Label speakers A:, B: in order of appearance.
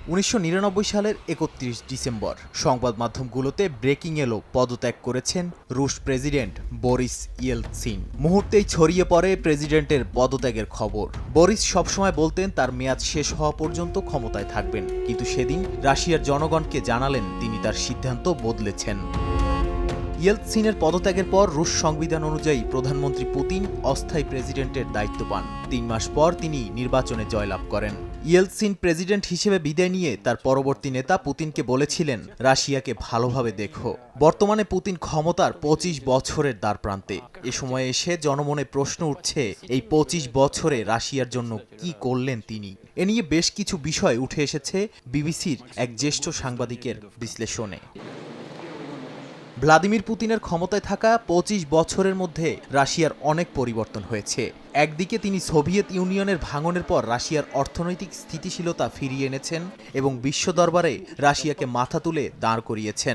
A: 1999 সালের 31 ডিসেম্বর সংবাদ মাধ্যমগুলোতে ব্রেকিং এলো পদত্যাগ করেছেন রুশ প্রেসিডেন্ট বরিস ইয়েলৎসিন। মুহূর্তেই ছড়িয়ে পড়ে প্রেসিডেন্টের পদত্যাগের খবর। বরিস সবসময় বলতেন তার মেয়াদ শেষ হওয়া পর্যন্ত ক্ষমতায় থাকবেন, কিন্তু সেদিন রাশিয়ার জনগণকে জানালেন তিনি তার সিদ্ধান্ত বদলেছেন। ইয়েলৎসিনের পদত্যাগের পর রুশ সংবিধান অনুযায়ী প্রধানমন্ত্রী পুতিন অস্থায়ী প্রেসিডেন্টের দায়িত্ব পান। 3 মাস পর তিনি নির্বাচনে জয়লাভ করেন। ইয়েলৎসিন প্রেসিডেন্ট হিসেবে বিদায় নিয়ে তার পরবর্তী নেতা পুতিনকে বলেছিলেন, রাশিয়াকে ভালোভাবে দেখো। বর্তমানে পুতিন ক্ষমতার 25 বছরের দ্বারপ্রান্তে। এ সময়ে এসে জনমনে প্রশ্ন উঠছে, এই 25 বছরে রাশিয়ার জন্য কি করলেন তিনি? এ নিয়ে বেশ কিছু বিষয় উঠে এসেছে বিবিসির এক জ্যেষ্ঠ সাংবাদিকের বিশ্লেষণে। ভ্লাদিমির পুতিনের ক্ষমতায় থাকা 25 বছরের মধ্যে রাশিয়ার অনেক পরিবর্তন হয়েছে। একদিকে তিনি সোভিয়েত ইউনিয়নের ভাঙনের পর রাশিয়ার অর্থনৈতিক স্থিতিশীলতা ফিরিয়ে এনেছেন এবং বিশ্ব দরবারে রাশিয়াকে মাথা তুলে দাঁড় করিয়েছেন।